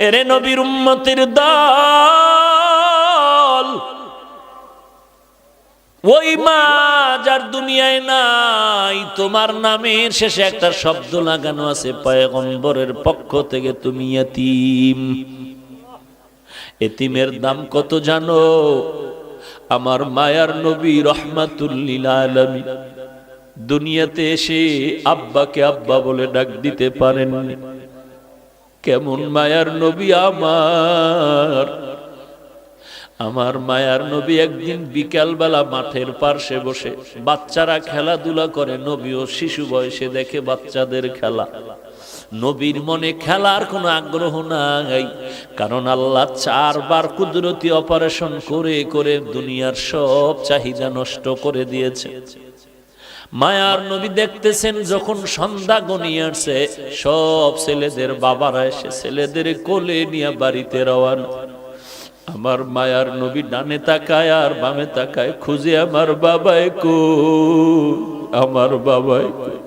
এরে নবীর উম্মতের দল, ওই মা যার দুনিয়ায় নাই, তোমার নামের শেষে একটা শব্দ লাগানো আছে পয়গম্বরের পক্ষ থেকে, তুমি ইয়তীম। এতিমের দাম কত জানো? আমার মায়ার নবী রাহমাতুল লিল আলামিন দুনিয়াতে এসে আব্বাকে আব্বা বলে ডাক দিতে পারেননি। কেমন মায়ার নবী আমার মায়ার নবী একদিন বিকালবেলা মাঠের পার্শ্বে বসে বাচ্চারা খেলাধুলা করে, নবীও শিশু বয়সে দেখে বাচ্চাদের খেলা। নবীর মনে খেলার কোনো আগ্রহ নাই, কারণ আল্লাহ 4 বার কুদরতি অপারেশন করে করে দুনিয়ার সব চাহিদা নষ্ট করে দিয়েছে। মায়ার নবী দেখতেছেন যখন সন্ধ্যা গনিয়ে আসছে, সব ছেলেদের বাবারা এসে ছেলেদের কোলে নিয়ে বাড়িতে রওয়ানা। আমার মায়ার নবী ডানে তাকায় আর বামে তাকায়, খুঁজে আমার বাবাই কই, আমার বাবাই কই।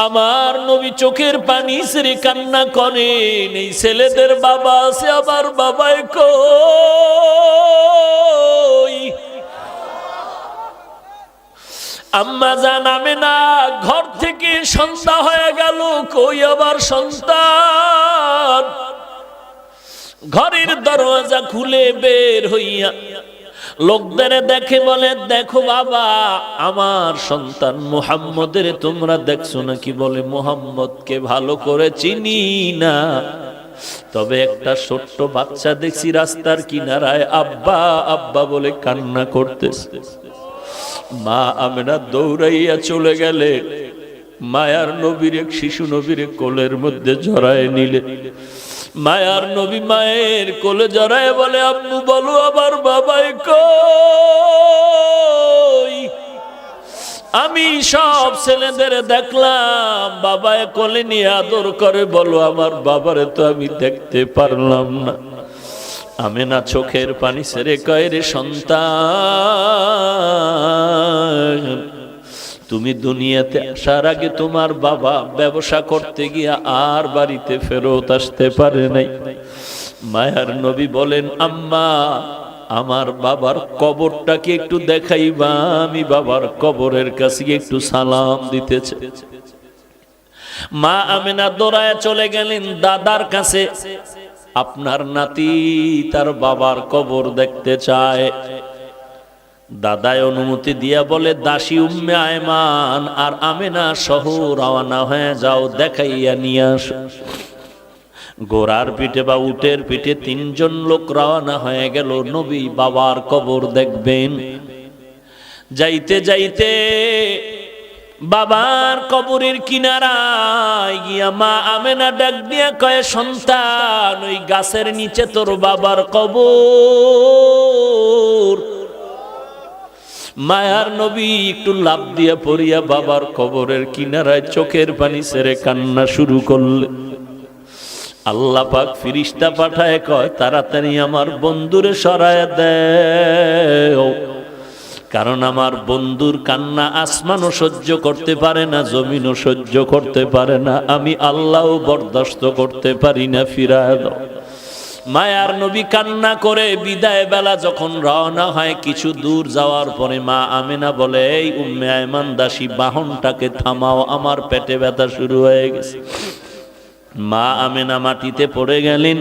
আমার নবী চোখের পানি ছেড়ে কান্না করেন, এই ছেলেদের বাবা আছে, আমার বাবাই কই। আম্মা জান আমেনা ঘর থেকে সন্ধ্যা হয়ে গেল, কই আবার সন্তান। ঘরের দরজা খুলে বের হইয়া লোকদের দেখে বলে, দেখো বাবা, আমার সন্তান মুহাম্মদের তোমরা দেখছো নাকি? বলে, মুহাম্মদকে ভালো করে চিনি না, তবে একটা ছোট্ট বাচ্চা দেখছি রাস্তার কিনারায় আব্বা আব্বা বলে কান্না করতেছে। মা আমেনা দৌড়াইয়া চলে গেলে মায়ার নবীর এক শিশু নবীর কোলের মধ্যে জড়ায় নিলে। মায়ার নবী মায়ের কোলে জড়ায় বলে, আম্মু বলো আমার বাবাই কই। আমি সব ছেলেদের দেখলাম বাবায় কোলে নিয়ে আদর করে, বলো আমার বাবারে তো আমি দেখতে পারলাম না। আমেনা চোখের পানি ছেড়ে কয়, রে সন্তান, তুমি দুনিয়াতে আসার আগে তোমার বাবা ব্যবসা করতে গিয়া আর বাড়িতে ফেরত আসতে পারে নাই। মায়ার নবী বলেন, আম্মা আমার বাবার কবরটাকে একটু দেখাইবা, আমি বাবার কবরের কাছে একটু সালাম দিতেছে। মা আমেনা দৌড়ায় চলে গেলেন দাদার কাছে, আপনার নাতি তার বাবার কবর দেখতে চায়। দাদায় অনুমতি দিয়া বলে, দাসী উম্মে আয়মান আর আমেনা সহ রওনা হয়ে যাও, দেখাইয়া নিয়ে আসো। ঘোড়ার পিঠে বা উটের পিঠে 3 জন লোক রওনা হয়ে গেল, নবী বাবার কবর দেখবেন। যাইতে যাইতে বাবার কবরের কিনারায় গিয়া মা আমেনা ডাক দিয়া কয়, সন্তান, ওই গাছের নিচে তোর বাবার কবর। মায়ার নবী একটু লাফ দিয়া পড়িয়া বাবার কবরের কিনারায় চোখের পানি ছেড়ে কান্না শুরু করলে। আল্লাহ পাক ফিরিস্তা পাঠায় কয়, তাড়াতাড়ি আমার বন্ধুরে সরায় দেও, কারণ আমার বন্ধুর কান্না আসমানও সহ্য করতে পারে না, জমিনও সহ্য করতে পারে না, আমি আল্লাহও বরদাস্ত করতে পারি না, ফিরায় দাও। মায়ার নবী কান্না করে বিদায় বেলা যখন রওনা হয়, কিছু দূর যাওয়ার পরে মা আমেনা বলে, এই উম্মে আয়মান দাসী, বাহনটাকে থামাও, আমার পেটে ব্যথা শুরু হয়ে গেছে। মা আমেনা মাটিতে পড়ে গেলেন,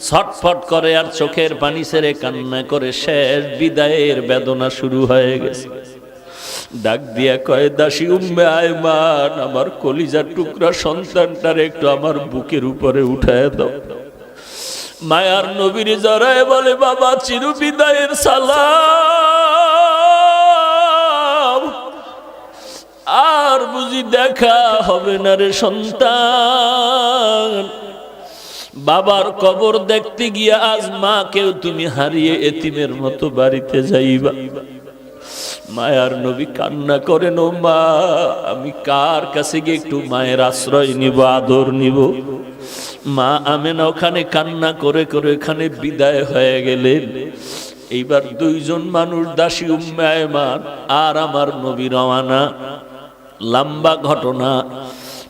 ছটফট করে আর চোখের পানি ছেড়ে কান্না করে শেষ বিদায়ের বেদনা শুরু হয়ে গেছে। ডাক দিয়া কয়, দাসী উম্মে আয়মান, আমার কলিজার টুকরা সন্তানটার একটু আমার বুকের উপরে উঠায় দাও। মায়ার নবীর জড়ায় বলে, বাবা চির বিদায়ের সালাম, আর বুঝি দেখা হবে না রে সন্তান। বাবার কবর দেখতে গিয়া আজ মাকেও তুমি হারিয়ে এতিমের মতো বাড়িতে যাইবা। মায়ার নবী কান্না করেন, ও মা, আমি কার কাছে গিয়ে একটু মায়ের আশ্রয় নিব, আদর নিব? মা আমেনা ওখানে কান্না করে করে এখানে বিদায় হয়ে গেলেন। এইবার 2 জন মানুষ, দাসী উম্মে আয়মান আর আমার নবী রওয়ানা। লম্বা ঘটনা।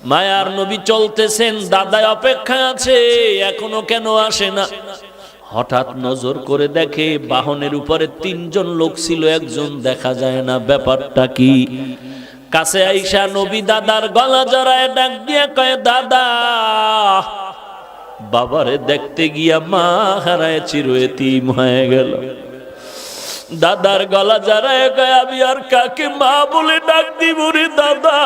মায়ার নবী চলতেছেন, দাদা অপেক্ষায় আছে, এখনো কেন আসে না? হঠাৎ নজর করে দেখে বাহনের উপরে 3 জন লোক ছিল, একজন দেখা যায় না, ব্যাপারটা কি? কাছে আইসা নবী দাদার গলা জড়ায় ডাক দিয়ে কয়, দাদা। বাবারে দেখতে গিয়া মা হারায় চির এতিম হয়ে গেল। দাদার গলা জড়ায় কয়, আমি আর কাকে মা বলে ডাক দিব রে দাদা?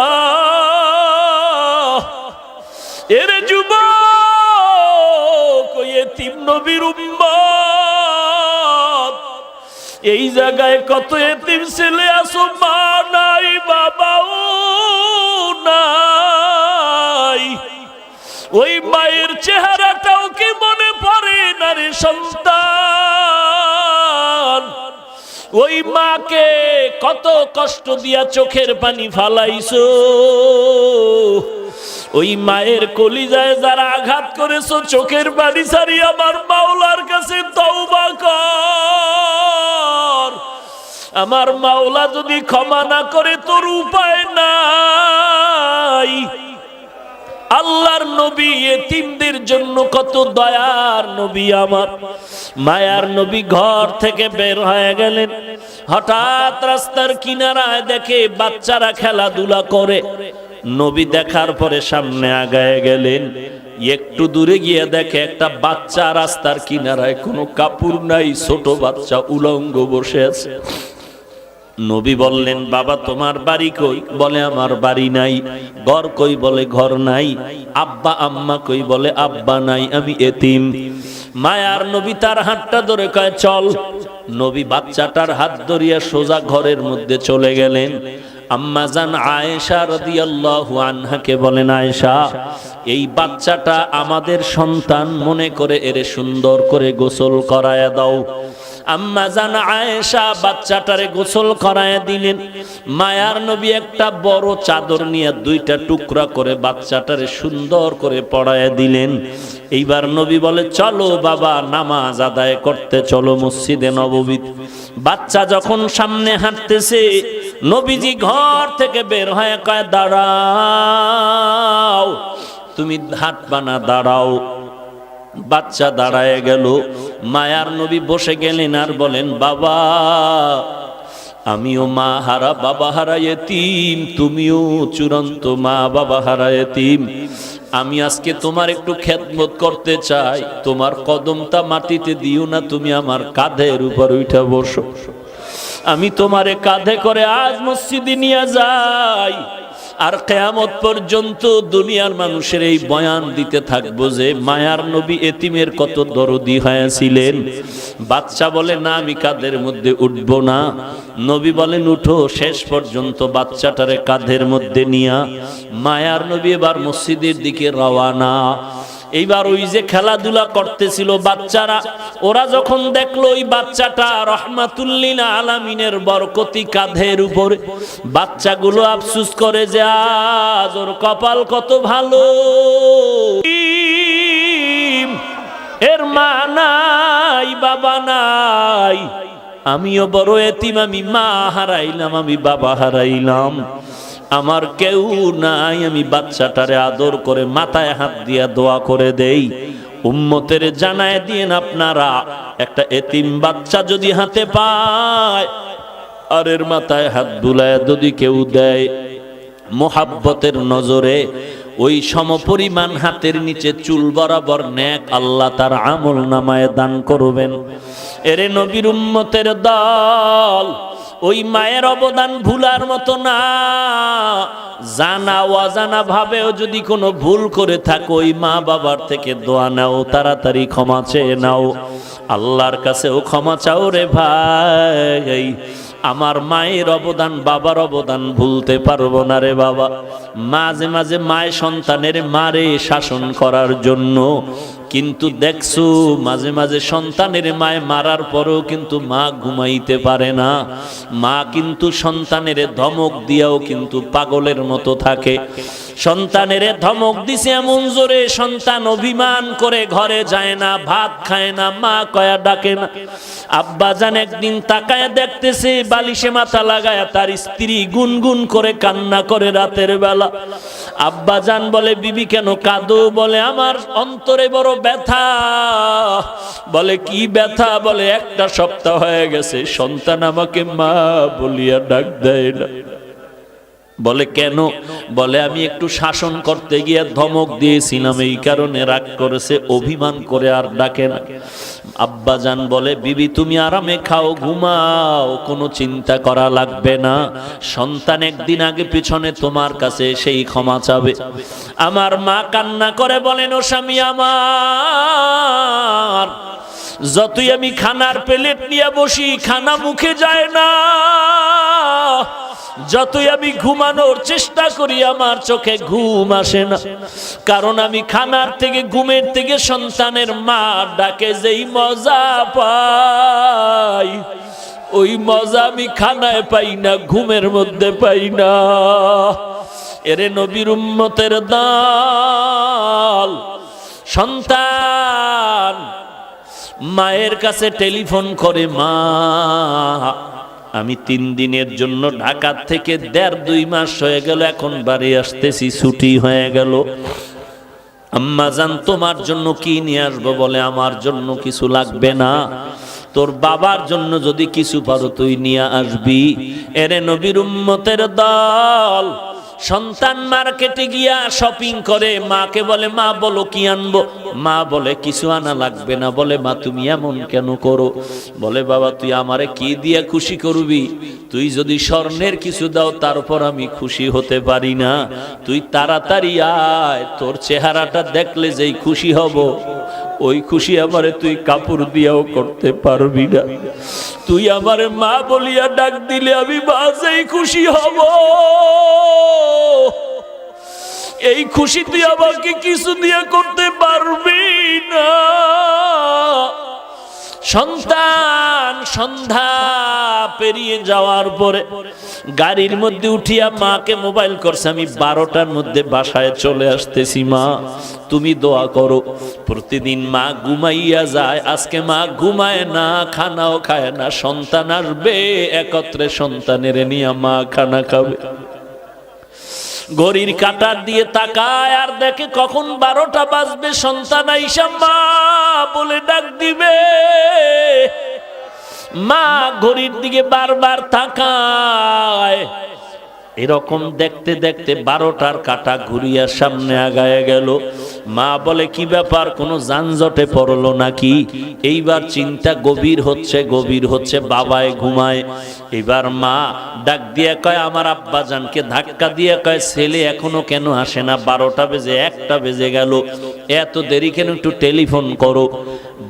এরে যুবক, ওই এতিম নবীর উম্মত, এই জায়গায় কত এতিম ছেলে আছো, মা নাই, বাবাও নাই। ওই মায়ের চেহারাটাও কি মনে পড়ে না রে সন্তান? ওই মাকে কত কষ্ট দিয়া চোখের পানি ফালাইছো, ওই মায়ের কলিজায় যারা আঘাত করেছো, চোখের পানি ছাড়ি আমার মাওলার কাছে তওবা কর। আমার মাওলা যদি ক্ষমা না করে তোর উপায় নাই। আল্লাহর নবী এতিমদের জন্য কত দয়ার নবী, আমার মায়ার নবী ঘর থেকে বের হয়ে গেলেন। হঠাৎ রাস্তার কিনারায় দেখে বাচ্চারা খেলাধুলা করে। নবী দেখার পরে সামনে আগায় গেলেন। একটু দূরে গিয়ে দেখে একটা বাচ্চা রাস্তার কিনারায়, কোনো কাপড় নাই, ছোট বাচ্চা উলঙ্গ বসে আছে। নবী বললেন, বাবা তোমার বাড়ি কই? বলে আমার বাড়ি নাই। ঘর কই? বলে ঘর নাই। আব্বা আম্মা কই? বলে আব্বা নাই, আমি এতিম। মায়ার নবী তার হাতটা ধরে কয় চল। নবী বাচ্চাটার হাত ধরিয়া সোজা ঘরের মধ্যে চলে গেলেন। আম্মা জান আয়েশা রাদিয়াল্লাহু আনহাকে বলেন, আয়েশা, এই বাচ্চাটা আমাদের সন্তান, মনে করে এরে সুন্দর করে গোসল করায়া দাও। আম্মা জান আয়েশা বাচ্চাটারে গোসল করায়া দিলেন। মায়ার নবী একটা বড় চাদর নিয়ে 2টা টুকরা করে বাচ্চাটারে সুন্দর করে পড়ায়া দিলেন। এইবার নবী বলে, চলো বাবা, নামাজ আদায় করতে চলো মসজিদে নববীতে। বাচ্চা যখন সামনে হাঁটতেছে, নবীজি ঘর থেকে বের হয়ে কয়, দাঁড়াও, তুমি হাঁটবা না, দাঁড়াও। বাচ্চা দাঁড়ায় গেল। মায়ার নবী বসে গেলেন আর বলেন, বাবা, আমিও মা হারা বাবা হারা এতিম, তুমিও চূড়ান্ত মা বাবা হারা এতিম। আমি আজকে তোমার একটু খেদমত করতে চাই। তোমার কদমটা মাটিতে দিও না, তুমি আমার কাঁধের উপর উঠে বসো। আমি তোমারে কাঁধে করে আজ মসজিদে নিয়ে যাই, আর কিয়ামত পর্যন্ত দুনিয়ার মানুষের এই বয়ান দিতে থাকবো যে মায়ার নবী এতিমের কত দরদি হয়েছিলেন। বাচ্চা বলে, না, আমি কাঁধের মধ্যে উঠব না। নবী বলেন, উঠো। শেষ পর্যন্ত বাচ্চাটারে কাঁধের মধ্যে নিয়া মায়ার নবী এবার মসজিদের দিকে রওয়ানা। এইবার ওই যে খেলাধুলা করতেছিল বাচ্চারা, ওরা যখন দেখলো ওই বাচ্চাটা রহমাতুল্লিল আলামিনের বরকতি কাঁধের উপরে, বাচ্চাগুলো আফসোস করে যে আজ ওর কপাল কত ভালো, এর মা নাই, বাবা নাই। আমিও বড় এতিম, আমি মা হারাইলাম, আমি বাবা হারাইলাম, আমার কেউ নাই। আমি বাচ্চাটারে আদর করে মাথায় হাত দিয়া দোয়া করে দেই। উম্মতের জানায় দিয়েন আপনারা, একটা এতিম বাচ্চা যদি হাতে পায় আর এর মাথায় হাত বুলায় যদি কেউ দেয়, মোহাব্বতের নজরে ওই সমপরিমাণ হাতের নিচে চুল বরাবর নেক আল্লাহ তার আমল নামায় দান করবেন। এরে নবীর উম্মতের দল, ওই মায়ের অবদান ভুলার মতো না। জানা অজানা ভাবেও যদি কোনো ভুল করে থাকো, ওই মা বাবার থেকে দোয়া নাও, তাড়াতাড়ি ক্ষমা চেয়ে নাও, আল্লাহর কাছেও ক্ষমা চাও রে ভাই। আমার মায়ের অবদান, বাবার অবদান ভুলতে পারবো না রে বাবা। মাঝে মাঝে মায়ের সন্তানের মারে শাসন করার জন্য, কিন্তু দেখছো মাঝে মাঝে সন্তানের মায়ে মারার পরেও কিন্তু মা ঘুমাইতে পারে না। মা কিন্তু সন্তানের ধমক দিয়াও কিন্তু পাগলের মতো থাকে। সন্তানের ধমক দিছে এমন জোরে, সন্তান অভিমান করে ঘরে যায় না, ভাত খায় না, মা কয়া ডাকে না। আব্বাজান একদিন তাকায় দেখতেছে বালিশে মাথা লাগায় তার স্ত্রী গুনগুন করে কান্না করে রাতের বেলা। আব্বাজান বলে, বিবি কেন কাঁদো? বলে, আমার অন্তরে বড় ব্যথা। বলে, কি ব্যথা? বলে, একটা সপ্তাহ হয়ে গেছে সন্তান আমাকে মা বলিয়া ডাক দেয় না। বলে, কেন? বলে, আমি একটু শাসন করতে গিয়ে ধমক দিয়েছিলাম, এই কারণে রাগ করেছে, অভিমান করে আর ডাকে না। আব্বাজান বলে, বিবি তুমি আরামে খাও, ঘুমাও, কোনো চিন্তা করা লাগবে না। সন্তান একদিন আগে পিছনে তোমার কাছে সেই ক্ষমা চাবে। আমার মা কান্না করে বলেন, ও স্বামী আমার, যতই আমি খানার প্লেট নিয়ে বসি খানা মুখে যায় না, যতই আমি ঘুমানোর চেষ্টা করি আমার চোখে ঘুম আসে না। কারণ আমি খানার থেকে, ঘুমের থেকে সন্তানের মা ডাকে যেই মজা পাই, ওই মজা আমি খানায় পাই না, ঘুমের মধ্যে পাই না। এরে নবীর উম্মতের দল, সন্তান মায়ের কাছে টেলিফোন করে, মা আমি 3 দিনের জন্য ঢাকা থেকে 1.5-2 মাস হয়ে গেল, এখন বাড়ি আসতেছি, ছুটি হয়ে গেল। আম্মা জান তোমার জন্য কি নিয়ে আসবো? বলে, আমার জন্য কিছু লাগবে না, তোর বাবার জন্য যদি কিছু পারো তুই নিয়ে আসবি। এরে নবীর উম্মতের দল, সন্তান মার্কেটে গিয়া শপিং করে, মাকে বলে, মা বলো কি আনবো? মা বলে, কিছু আনা লাগবে না। বলে, মা তুমি এমন কেন করো? বলে, বাবা তুই আমারে কি দিয়া খুশি করবি? তুই যদি স্বর্ণের কিছু দাও তারপর আমি খুশি হতে পারি না। তুই তাড়াতাড়ি আয়, তোর চেহারাটা দেখলে যেই খুশি হব, ওই খুশি আমারে তুই কাপড় দিয়াও করতে পারবি না। তুই আমারে মা বলিয়া ডাক দিলে আমি বাজেই খুশি হব। এই খুশি তুই আমাকে কিছু দিয়ে করতে পারবি না। সন্তান সন্ধ্যা পেরিয়ে যাওয়ার পরে গাড়ির মধ্যে উঠিয়া মাকে মোবাইল করছে, আমি 12টার মধ্যে বাসায় চলে আসতেছি, মা তুমি দোয়া করো। প্রতিদিন মা ঘুমাইয়া যায়, আজকে মা ঘুমায় না, খানাও খায় না। সন্তান আসবে, একত্রে সন্তানের নিয়ে মা খানা খাবে। ঘড়ির কাঁটার দিয়ে তাকায় আর দেখে কখন 12টা বাজবে, সন্তান আইসা মা বলে ডাক দিবে। মা ঘড়ির দিকে বারবার তাকায়। এরকম দেখতে দেখতে 12টার কাঁটা ঘুরিয়া সামনে আগায় গেল। মা বলে, কি ব্যাপার, কোনো যানজটে পড়লো নাকি? এইবার চিন্তা গভীর হচ্ছে, বাবায় ঘুমায়। এবার মা ডাক দিয়ে কয়, আমার আব্বাজানকে ধাক্কা দিয়ে কয়, ছেলে এখনো কেন আসে না? 12টা বেজে 1টা বেজে গেল, এত দেরি কেন? একটু টেলিফোন করো।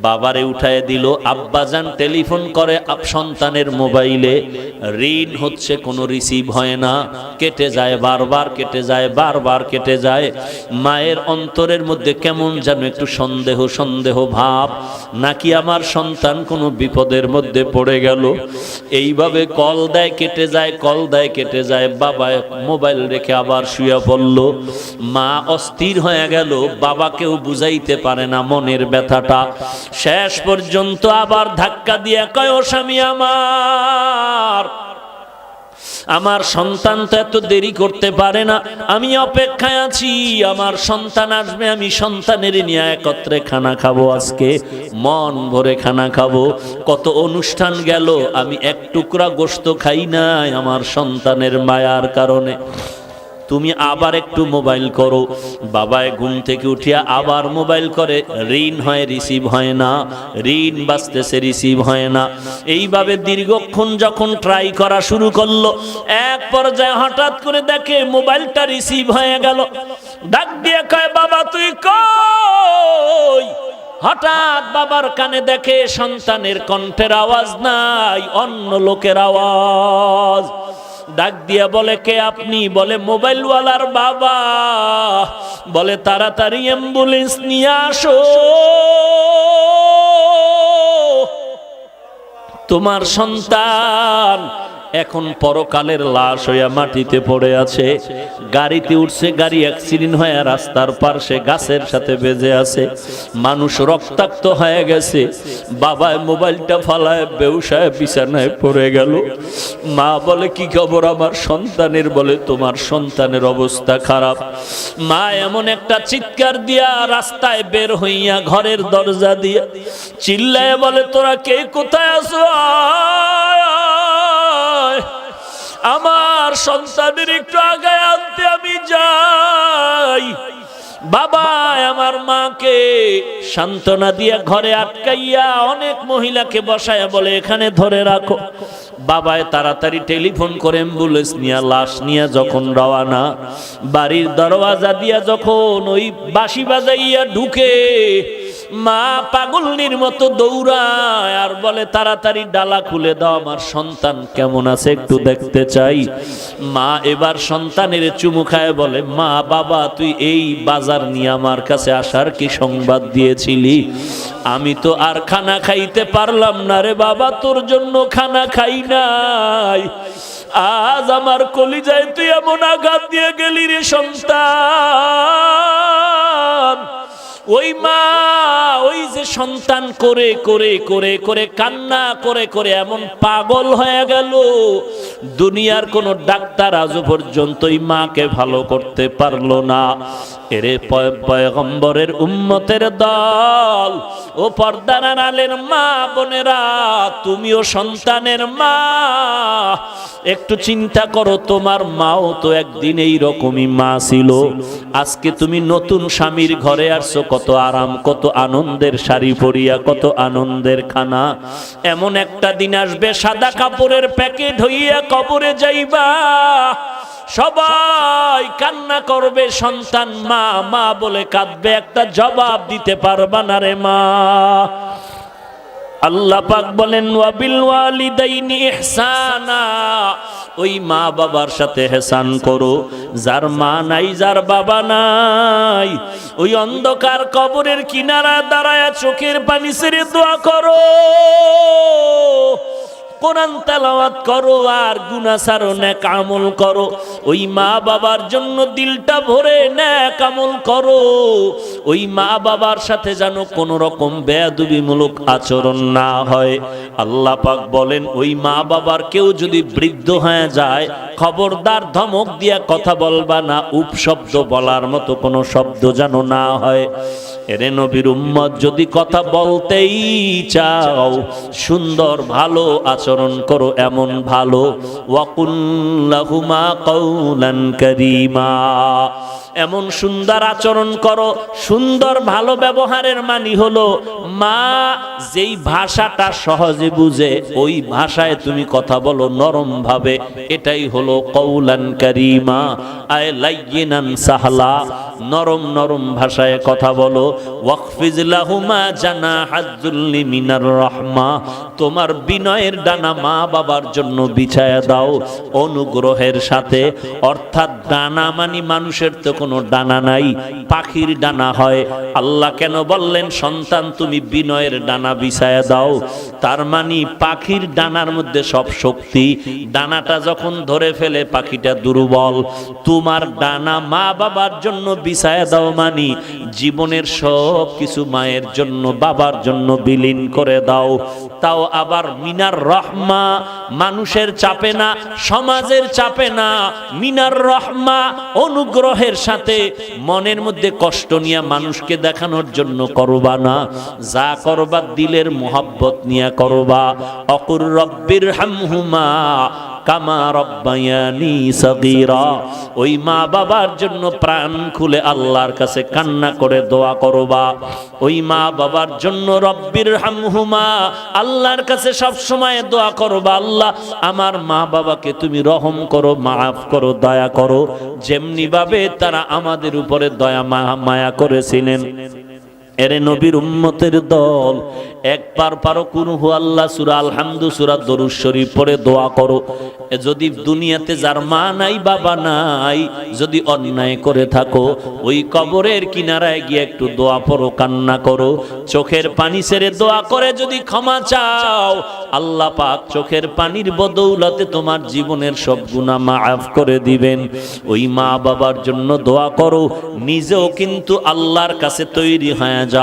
বাবারে উঠায় দিল। আব্বাজান টেলিফোন করে সন্তানের মোবাইলে, রিং হচ্ছে, কোনো রিসিভ হয় না, কেটে যায়, বারবার কেটে যায়, বারবার কেটে যায়। মায়ের অন্তরের মধ্যে কেমন যেন একটু সন্দেহ ভাব, নাকি আমার সন্তান কোনো বিপদের মধ্যে পড়ে গেল। এইভাবে কল দেয়, কেটে যায়, কল দেয়, কেটে যায়। বাবা মোবাইল রেখে আবার শুয়ে পড়ল। মা অস্থির হয়ে গেল, বাবাকেও বুঝাইতে পারে না মনের ব্যথাটা। শেষ পর্যন্ত আবার ধাক্কা দিয়ে কয়, ও স্বামী আমার সন্তান তো এত দেরি করতে পারে না, আমি অপেক্ষায় আছি, আমার সন্তান আসবে, আমি সন্তানের নিয়ে একত্রে খানা খাবো, আজকে মন ভরে খানা খাবো। কত অনুষ্ঠান গেল, আমি এক টুকরা গোশত খাই নাই আমার সন্তানের মায়ার কারণে। তুমি আবার একটু মোবাইল করো। বাবায় ঘুম থেকে উঠিয়া আবার মোবাইল করে, রিং হয়, রিসিভ হয় না, রিং বাজতেছে, রিসিভ হয় না। এইভাবে দীর্ঘক্ষণ যখন ট্রাই করা শুরু করলো, এক পর্যায়ে হঠাৎ করে দেখে মোবাইলটা রিসিভ হয়ে গেল। ডাক দিয়ে কয়, বাবা তুই কই? হঠাৎ বাবার কানে দেখে সন্তানের কণ্ঠের আওয়াজ নাই, অন্য লোকের আওয়াজ। ডাক দিয়া বলে, কে আপনি? বলে, মোবাইলওয়ালার বাবা। বলে, তাড়াতাড়ি অ্যাম্বুলেন্স নিয়ে আসো, তোমার সন্তান এখন পরকালের লাশ হইয়া মাটিতে পড়ে আছে। গাড়িতে উঠছে, গাড়ি অ্যাক্সিডেন্ট হয়ে রাস্তার পাশে গাছের সাথে বেজে আছে, মানুষ রক্তাক্ত হয়ে গেছে। বাবায় মোবাইলটা ফালায় বেউসায় বিছানায় পড়ে গেল। মা বলে কি খবর আমার সন্তানের? বলে তোমার সন্তানের অবস্থা খারাপ। মা এমন একটা চিৎকার দিয়া রাস্তায় বের হইয়া ঘরের দরজা দিয়া চিল্লায় বলে তোরা কে কোথায় আছো? আমার সন্তানের একটু আগায় আনতে আমি যাই। বাবা আমার মাকে সান্ত্বনা দিয়া ঘরে আটকাইয়া অনেক মহিলাকে বসায়া বলে এখানে ধরে রাখো। বাবায় তাড়াতাড়ি টেলিফোন করে অ্যাম্বুলেন্স নিয়ে লাশ নিয়ে যখন রওয়ানা, বাড়ির দরওয়াজা দিয়া যখন ওই বাঁশি বাজাইয়া ঢুকে, মা পাগলনির মতো দৌড়ায় আর বলে তাড়াতাড়ি ডালা খুলে দাও, আমার সন্তান কেমন আছে একটু দেখতে চাই। মা এবার সন্তানের চুমু খায় বলে মা বাবা তুই এই বাজার নিয়ে আমার কাছে আসার কি সংবাদ দিয়েছিলি? আমি তো আর খানা খাইতে পারলাম না রে বাবা, তোর জন্য খানা খাই নাই। আজ আমার কলিজায় তুই এমন আঘাত দিয়ে গেলি রে সন্তান। ওই মা ওই যে সন্তান করে করে করে করে কান্না করে করে এমন পাগল হয়ে গেল, দুনিয়ার কোন ডাক্তার আজ পর্যন্ত ওই মাকে ভালো করতে পারলো না। এরে পয়গম্বরের উম্মতের দল, ও পর্দার আড়ালের মা বোনেরা, তুমিও সন্তানের মা, একটু চিন্তা করো তোমার মাও তো একদিন এই রকমই মা ছিল। আজকে তুমি নতুন স্বামীর ঘরে আসছো, কত আরাম, কত আনন্দের শাড়ি পরিয়া, কত আনন্দের খানা। এমন একটা দিন আসবে সাদা কাপড়ের প্যাকেট হইয়া কবরে যাইবা, সবাই কান্না করবে, সন্তান মা মা বলে কাঁদবে, একটা জবাব দিতে পারবা না রে মা। আল্লাহ পাক বলেন ওয়াবিল ওয়ালিদাইনি ইহসানা, ওই মা বাবার সাথে ইহসান করো। যার মা নাই, যার বাবা নাই, ওই অন্ধকার কবরের কিনারা দাঁড়ায়া চোখের পানি ছেড়ে দোয়া করো, কোরআন তেলাওয়াত করো আর গুনাহ ছাড়ো, নেক আমল করো। ওই মা বাবার জন্য দিলটা ভরে নেক আমল করো। ওই মা বাবার সাথে যেন কোনো রকম বেয়াদবিমূলক আচরণ না হয়। আল্লাহ পাক বলেন ওই মা বাবার কেউ যদি বৃদ্ধ হয়ে যায়, খবরদার ধমক দিয়া কথা বলবা না, উপশব্দ বলার মতো কোনো শব্দ যেন না হয়। এরে নবীর উম্মত, যদি কথা বলতেই চাও সুন্দর ভালো আচরণ করো, এমন ভালো ওয়াকুল লাহুমা কাওলান কারীমা, এমন সুন্দর আচরণ করো। সুন্দর ভালো ব্যবহারের মানে হলো মা যেই ভাষাটা সহজে বুঝে ওই ভাষায় তুমি কথা বলো নরম ভাবে, এটাই হলো কাওলান কারীমা, আয় লাইয়িনান সাহলা, নরম নরম ভাষায় কথা বলো। ওয়াকফিজ লাহুমা জানাহাজ যুল্লি মিনার রাহমা, তোমার বিনয়ের ডানা মা বাবার জন্য বিছায়া দাও অনুগ্রহের সাথে। অর্থাৎ ডানা মানে মানুষের তো কোনো ডানা নাই, পাখির ডানা হয়। আল্লাহ কেন বললেন সন্তান তুমি বিনয়ের ডানা বিছায়া দাও? তার মানে পাখির ডানার মধ্যে সব শক্তি, ডানাটা যখন ধরে ফেলে পাখিটা দুর্বল। তোমার ডানা মা বাবার জন্য বিছায়া দাও মানে জীবনের সব কিছু মায়ের জন্য বাবার জন্য বিলীন করে দাও। তাও আবার মিনার রহমা, মানুষের চাপে না, সমাজের চাপে না, মিনার রহমা অনুগ্রহের সাথে। মনের মধ্যে কষ্ট নিয়ে মানুষকে দেখানোর জন্য করবা না, যা করবা দিলের মোহাব্বত নিয়ে করবা। অকুর রব্বির হামহুমা কামা রব্বায়ানি সগীরা, ওই মা বাবার জন্য প্রাণ খুলে আল্লাহর কাছে কান্না করে দোয়া করবা। ওই মা বাবার জন্য রব্বির হামহুমা, আল্লাহর কাছে সব সময় দোয়া করবা, আল্লাহ আমার মা বাবাকে তুমি রহম করো, মাফ করো, দয়া করো, যেমনি ভাবে তারা আমাদের উপরে দয়া মায়া করেছিলেন। এরে নবীর উম্মতের দল, একবার পারো কুল হু আল্লাহ সূরা আলহামদু সূরা দরুদ শরীফ পড়ে দোয়া করো। যদি দুনিয়াতে যার মা নাই বাবা নাই, যদি অন্যায় করে থাকো, ওই কবরের কিনারায় গিয়ে একটু দোয়া পড়ো, কান্না করো, চোখের পানি ছেড়ে দোয়া করে যদি ক্ষমা চাও, আল্লাহ পাক চোখের পানির বদৌলতে তোমার জীবনের সব গুনাহ মাফ করে দিবেন। ওই মা বাবার জন্য দোয়া করো, নিজেও কিন্তু আল্লাহর কাছে তৈরি হয়ে যাও।